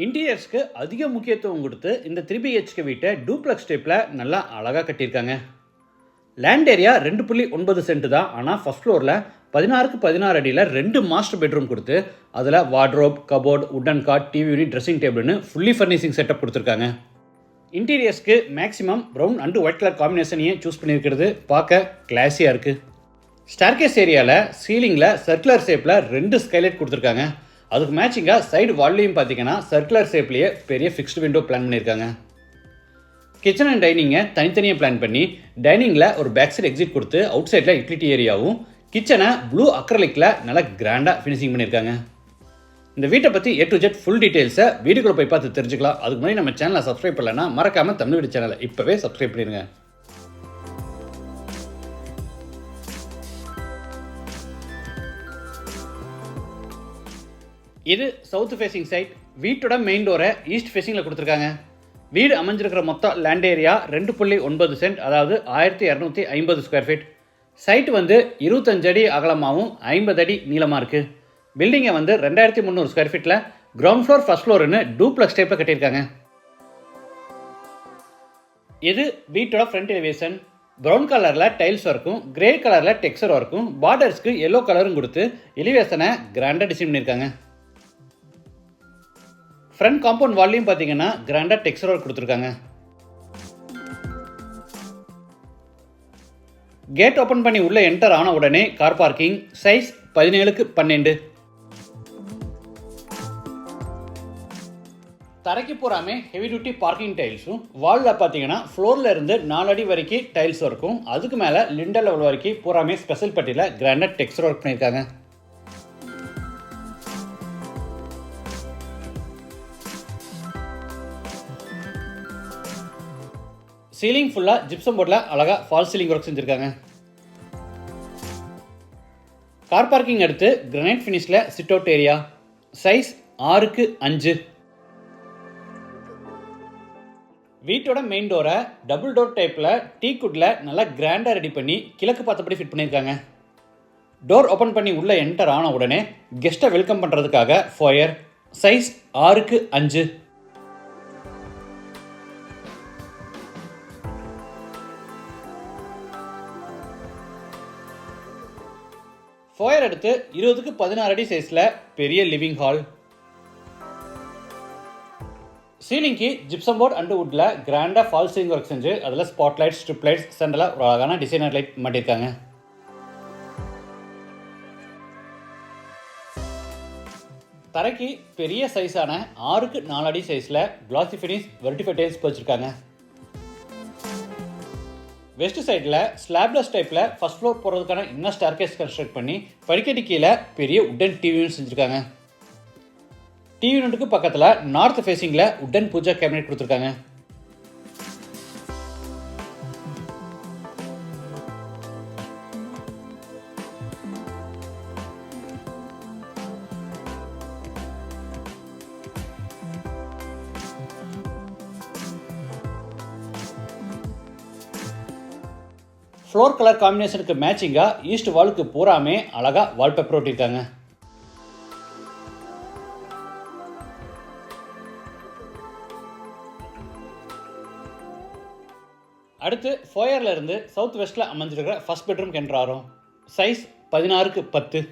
இன்டீரியர்ஸ்க்கு அதிக முக்கியத்துவம் கொடுத்து இந்த 3BHK வீட்டை டூப்ளக்ஸ் டைப்பில் நல்லா அழகாக கட்டியிருக்காங்க. லேண்ட் ஏரியா 2.9 சென்ட் தான். ஆனால் ஃபஸ்ட் ஃப்ளோரில் 16க்கு 16 அடியில் 2 மாஸ்டர் பெட்ரூம் கொடுத்து அதில் wardrobe, cupboard, wooden cot, TV unit, dressing டேபிள்னு ஃபுல்லி ஃபர்னிஷிங் செட்டப் கொடுத்துருக்காங்க. இன்டீரியர்ஸ்க்கு maximum brown and white colour காம்பினேஷனையே சூஸ் பண்ணியிருக்கிறது பார்க்க கிளாஸியாக இருக்குது. ஸ்டார்கேஸ் ஏரியாவில் சீலிங்கில் சர்க்குலர் ஷேப்பில் 2 ஸ்கைலைட் கொடுத்துருக்காங்க. அதுக்கு மேட்சிங்காக சைடு வால்லையும் பார்த்தீங்கன்னா சர்க்குலர் ஷேப்லேயே பெரிய ஃபிக்ஸ்டு விண்டோ பிளான் பண்ணியிருக்காங்க. கிச்சன் அண்ட் டைனிங்கை தனித்தனியாக பிளான் பண்ணி டைனிங்கில் ஒரு பேக் சைடு எக்ஸிட் கொடுத்து அவுட் சைடில் யூட்டிலிட்டி ஏரியாவும் கிச்சனை ப்ளூ அக்ரலிக்கில் நல்லா கிராண்டாக ஃபினிஷிங் பண்ணியிருக்காங்க. இந்த வீட்டை பற்றி A to Z ஃபுல் டீட்டெயில்ஸை வீடியோக்குள்ளே போய் பார்த்து தெரிஞ்சுக்கலாம். அதுக்கு முன்னாடி நம்ம சேனலை சப்ஸ்கிரைப் பண்ணலன்னா மறக்காமல் தமிழ் வீடு சேனலை இப்போவே சப்ஸ்கிரைப் பண்ணிடுங்க. இது சவுத் ஃபேசிங் சைட். வீட்டோட மெயின் டோரை ஈஸ்ட் ஃபேசிங்கில் கொடுத்துருக்காங்க. வீடு அமைஞ்சிருக்கிற மொத்தம் லேண்ட் ஏரியா 2.9 சென்ட், அதாவது 1250 ஸ்கொயர் ஃபீட். சைட்டு 25 அடி அகலமாகவும் 50 அடி நீளமாக இருக்குது. பில்டிங்கை 2300 ஸ்கொயர் ஃபீட்டில் கிரவுண்ட் ஃப்ளோர் ஃபர்ஸ்ட் ஃப்ளோர்னு டூப்ளக்ஸ் டைப்பில் கட்டியிருக்காங்க. இது வீட்டோட ஃப்ரண்ட் எலிவேஷன். ப்ரௌன் கலரில் டைல்ஸ் ஒர்க்கும் கிரே கலரில் டெக்ஸ்சர் ஒர்க்கும் பார்டர்ஸ்க்கு எல்லோ கலரும் கொடுத்து எலிவேஷனை கிராண்டாக டிசைன் பண்ணியிருக்காங்க. ஃப்ரண்ட் காம்பவுண்ட் வால்லையும் பார்த்தீங்கன்னா கிராண்டாக டெக்ஸ்சர் ஒர்க் கொடுத்துருக்காங்க. கேட் ஓப்பன் பண்ணி உள்ளே என்டர் ஆன உடனே கார் பார்க்கிங். சைஸ் 17க்கு 12. தரைக்கு பூராமே ஹெவி டியூட்டி பார்க்கிங் டைல்ஸும் வாலில் பார்த்தீங்கன்னா ஃப்ளோரில் இருந்து 4 அடி வரைக்கும் டைல்ஸ் ஒர்க்கும் அதுக்கு மேலே லிண்டல் லெவல் வரைக்கும் பூராமே ஸ்பெஷல் பட்டியில் கிராண்டாக டெக்ஸ்சர் ஒர்க் பண்ணியிருக்காங்க. சீலிங் ஃபுல்லாக ஜிப்சம் போர்டில் அழகாக ஃபால் சீலிங் ஒர்க் செஞ்சுருக்காங்க. கார் பார்க்கிங் அடுத்து கிரானைட் ஃபினிஷில் சிட் அவுட் ஏரியா. சைஸ் 6க்கு 5. வீட்டோட மெயின் டோரை டபுள் டோர் டைப்பில் டீக்குட்டில் நல்லா கிராண்டாக ரெடி பண்ணி கிழக்கு பார்த்தபடி ஃபிட் பண்ணியிருக்காங்க. டோர் ஓப்பன் பண்ணி உள்ளே என்டர் ஆன உடனே கெஸ்ட்டை வெல்கம் பண்ணுறதுக்காக ஃபோயர். சைஸ் 6க்கு 5. ஃபோயர் எடுத்து 20க்கு 16 அடி சைஸில் பெரிய லிவிங் ஹால். சீலிங்க்கு ஜிப்சம் போர்ட் அண்ட் வுட்டில் கிராண்டாக ஃபால் சீலிங் ஒர்க் செஞ்சு அதில் ஸ்பாட் லைட், ஸ்ட்ரிப் லைட்ஸ், சென்டரில் ஒரு அழகான டிசைனர் லைட் மாட்டியிருக்காங்க. தரைக்கு பெரிய சைஸான 6க்கு 4 அடி சைஸில் கிளாசி ஃபினிஷ் வெர்டிஃபை டைல்ஸ் வச்சுருக்காங்க. வெஸ்ட் சைடில் ஸ்லாப்லெஸ் டைப்பில் ஃபஸ்ட் ஃப்ளோர் போகிறதுக்கான இன்னும் ஸ்டார்கேஸ் கன்ஸ்ட்ரக்ட் பண்ணி படிக்கட்டு கீழே பெரிய உட்டன் டிவி யூனிட் செஞ்சுருக்காங்க. டிவி யூனிட்டுக்கு பக்கத்தில் நார்த் ஃபேஸிங்கில் உட்டன் பூஜா கேபினெட் கொடுத்துருக்காங்க. ஃப்ளோர் கலர் காம்பினேஷனுக்கு மேட்சிங்காக ஈஸ்ட் வாலுக்கு பூராமே அழகாக வால்பேப்பர் ஒட்டியிருக்காங்க. அடுத்து ஃபோயரில் இருந்து சவுத் வெஸ்ட்டில் அமைஞ்சிருக்கிற ஃபர்ஸ்ட் பெட்ரூம் கென்றாரோம். சைஸ் 16க்கு 10.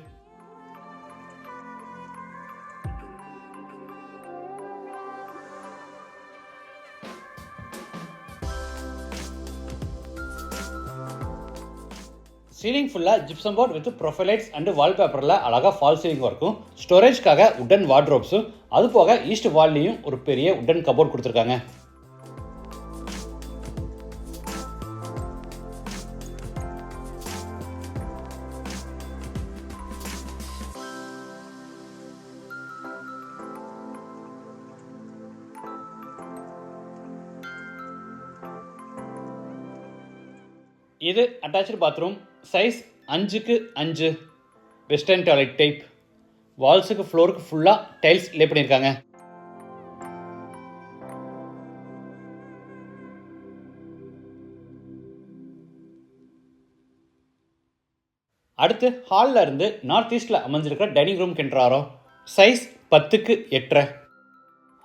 சீலிங் ஃபுல்லாக ஜிப்சம் போர்ட் வித் ப்ரொஃபைலைட்ஸ் அண்ட் வால்பேப்பரில் அழகாக ஃபால் சீலிங் ஒர்க்கும் ஸ்டோரேஜ்க்காக உட்டன் வார்ட்ரோப்ஸும் அது போக ஈஸ்ட் வால்லையும் ஒரு பெரிய உட்டன் கபோர்ட் கொடுத்துருக்காங்க. இது அட்டாச்சு பாத்ரூம். சைஸ் 5க்கு 5. Western toilet type. வால்ஸுக்கு ஃப்ளோருக்கு ஃபுல்லாக டைல்ஸ் லே பண்ணியிருக்காங்க. அடுத்து ஹாலில் இருந்து நார்த் ஈஸ்டில் அமைஞ்சிருக்கிற டைனிங் ரூம் கென்றாரோ. சைஸ் 10க்கு 8.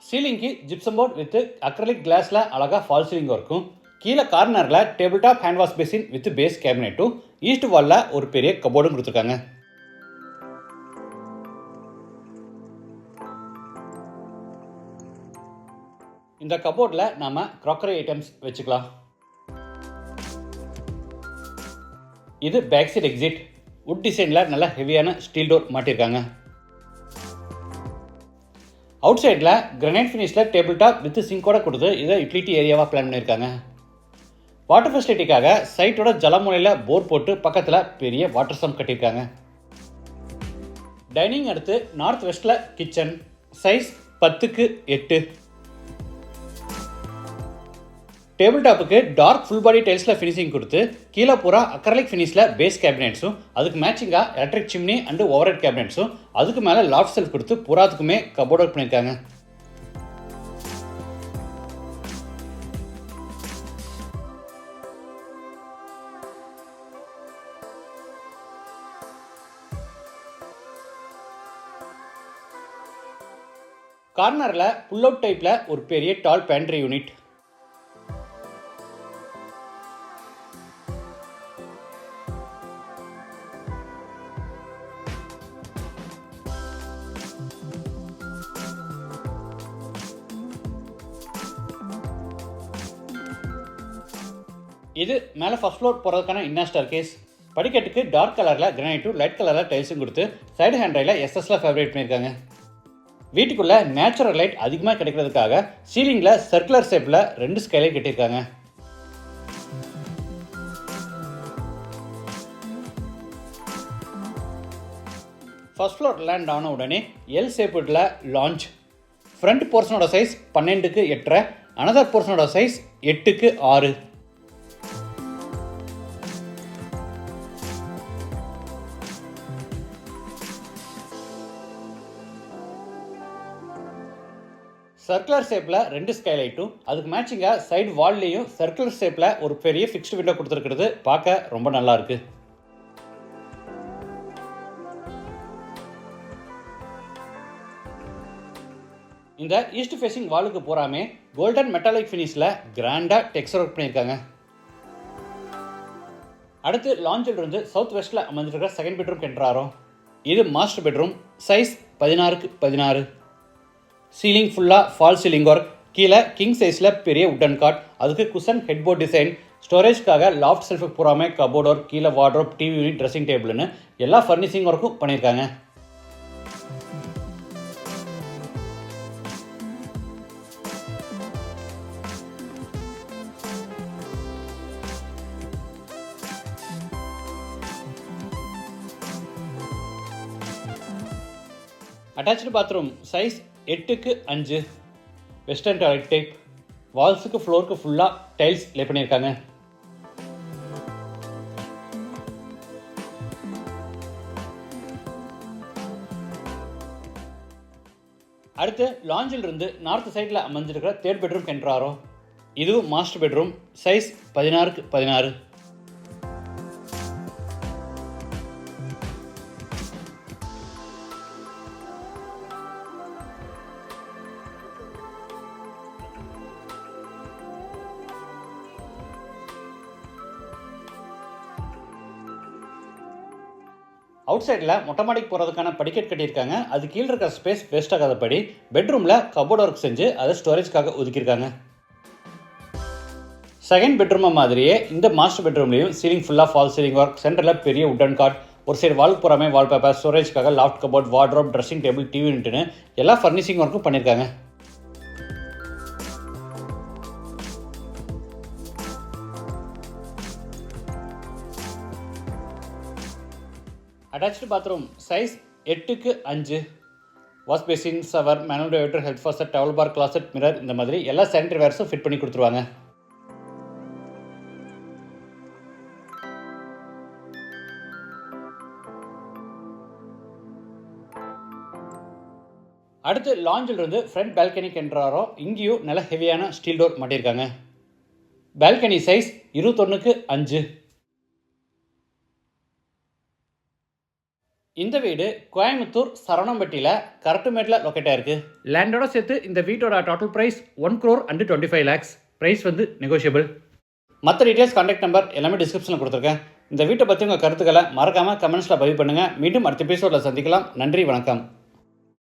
சீலிங்க்கு ஜிப்சம் போர்ட் வித் அக்ரலிக் கிளாஸில் அழகாக ஃபால் சீலிங் இருக்கும். கீழே கார்னரில் table top hand wash basin with base கேபினெட்டும் ஈஸ்ட் வாலில் ஒரு பெரிய கபோர்டும் கொடுத்துருக்காங்க. இந்த கபோர்டில் நாம் க்ராக்கரி ஐட்டம்ஸ் வச்சுக்கலாம். இது பேக் சைட் எக்ஸிட். வுட் டிசைனில் நல்ல ஹெவியான ஸ்டீல் டோர் மாட்டியிருக்காங்க. அவுட் சைடில் கிரனைட் ஃபினிஷில் டேபிள் டாப் வித் சிங்கோட கொடுத்து இதை யூட்டிலிட்டி ஏரியாவாக பிளான் பண்ணியிருக்காங்க. வாட்டர் ஃபெசிலிட்டிக்காக சைட்டோட ஜலமூலையில் போர் போட்டு பக்கத்தில் பெரிய வாட்டர் சம்ப் கட்டியிருக்காங்க. டைனிங் அடுத்து நார்த் வெஸ்ட்டில் கிச்சன். Size 10x8. டேபிள் டாப்புக்கு டார்க் ஃபுல் பாடி டைல்ஸில் ஃபினிஷிங் கொடுத்து கீழே பூரா அக்ரலிக் ஃபினிஷில் பேஸ் கேபினெட்ஸும் அதுக்கு மேட்சிங்காக electric chimney and over head கேபினெட்ஸும் அதுக்கு மேலே லாஃப்ட் செல்ஃப் கொடுத்து பூராத்துக்குமே கபோர்ட் ஒர்க் பண்ணியிருக்காங்க. கார்னரில் புல் அவுட் டைப்பில் ஒரு பெரிய டால் பேண்ட்ரி யூனிட். இது மேலே ஃபர்ஸ்ட் ஃப்ளோர் போகிறதுக்கான இன்னர் ஸ்டேர்கேஸ். படிக்கட்டுக்கு டார்க் கலரில் கிரானைட்டும் லைட் கலரில் டைல்ஸும் கொடுத்து சைடு ஹேண்ட் ரையில் எஸ்எஸ்ல ஃபேவரேட் பண்ணியிருக்காங்க. வீட்டுக்குள்ளே நேச்சுரல் லைட் அதிகமாக கிடைக்கிறதுக்காக சீலிங்கில் சர்க்குலர் ஷேப்பில் 2 ஸ்கைலைட் கட்டியிருக்காங்க. ஃபர்ஸ்ட் ஃப்ளோர் லேண்ட் ஆன உடனே எல் ஷேப்பில் லான்ச். ஃப்ரண்ட் போர்ஷனோட சைஸ் 12x8, அனதர் போர்ஷனோட சைஸ் 8x6. சர்க்குலர் ஷேப்பில் 2 ஸ்கைலைட்டும் அதுக்கு மேட்சிங்காக சைடு வால்லையும் சர்க்குலர் ஷேப்பில் ஒரு பெரிய ஃபிக்ஸ்டு விண்டோ கொடுத்துருக்கிறது பார்க்க ரொம்ப நல்லா இருக்கு. இந்த ஈஸ்ட் ஃபேசிங் வாலுக்கு போறாமே கோல்டன் மெட்டாலிக் ஃபினிஷில் கிராண்டாக டெக்ஸ்சர் ஒர்க் பண்ணியிருக்காங்க. அடுத்து லாஞ்சில் இருந்து சவுத் வெஸ்ட்டில் அமைஞ்சிருக்கிற செகண்ட் பெட்ரூம் கென்றாரோம். இது master bedroom. Size 16x16. Ceiling ஃபுல்லாக ஃபால் சீலிங் ஒர்க். கீழே கிங் சைஸில் பெரிய உட்டன் காட், அதுக்கு குஷன் ஹெட்போர்ட் டிசைன், ஸ்டோரேஜ்க்காக லாஃப்ட் செல்ஃபு பூராமே கபோர்ட் ஒர்க், கீழே வார்ட்ரோப், டிவி யூனிட், ட்ரெஸ்ஸிங் டேபிள்னு எல்லா ஃபர்னிஷிங் ஒர்க்கும் பண்ணியிருக்காங்க. Attach bathroom. Size 8x5. Western toilet type. வால்ஸுக்கு ஃப்ளோருக்கு ஃபுல்லாக டைல்ஸ் லே பண்ணியிருக்காங்க. அடுத்து லாஞ்சில் இருந்து நார்த் சைடில் அமைஞ்சிருக்கிற தேர்ட் பெட்ரூம் கென்றாரோம். இதுவும் master bedroom. Size 16x16. Out சைடில் மொட்டை மாடிக்கு போகிறதுக்கான படிக்கட் கட்டியிருக்காங்க. அது கீழே இருக்கிற ஸ்பேஸ் வேஸ்ட் ஆகாதபடி பெட்ரூமில் கபோர்ட் ஒர்க் செஞ்சு அதை ஸ்டோரேஜ்க்காக ஒதுக்கியிருக்காங்க. செகண்ட் பெட்ரூமை மாதிரியே இந்த மாஸ்டர் பெட்ரூம்லேயும் சீலிங் ஃபுல்லாக ஃபால் சீலிங் ஒர்க், சென்டரில் பெரிய உட்டன் காட், ஒரு சைடு வாலுக்கு போகிறாமே வால்பேப்பர், ஸ்டோரேஜ்க்காக loft cupboard, wardrobe, dressing table, TV யூனிட்னு எல்லா ஃபர்னிஷிங் ஒர்க்கும் பண்ணியிருக்காங்க. Attach bathroom. Size 8x5. Wash basin, shower, manual diverter, head ஃபாஸ்டர், டவல் பார், கிளாசெட், மிரர் இந்த மாதிரி எல்லா சானிட்டரி வேர்ஸும் ஃபிட் பண்ணி கொடுத்துருவாங்க. அடுத்து லாஞ்சில் இருந்து ஃப்ரண்ட் பால்கனி கென்றாரோ. இங்கேயும் நல்ல ஹெவியான ஸ்டீல் டோர் மாட்டியிருக்காங்க. Balcony size 21x5. இந்த வீடு கோயம்புத்தூர் சரவணம்பட்டியில் கரட்டுமேட்டில் லொக்கேட் ஆயிருக்கு. லேண்டோட சேர்த்து இந்த வீட்டோட டோட்டல் ப்ரைஸ் 1,25 lakhs. ப்ரைஸ் வந்து நெகோஷியபிள். மற்ற டீட்டெயில்ஸ், கான்டாக்ட் நம்பர் எல்லாமே டிஸ்கிரிப்ஷனில் கொடுத்துருக்கேன். இந்த வீட்டை பற்றி உங்கள் கருத்துக்களை மறக்காமல் கமெண்ட்ஸில் பதிவு பண்ணுங்கள். மீண்டும் அடுத்த எபிசோடில் சந்திக்கலாம். நன்றி, வணக்கம்.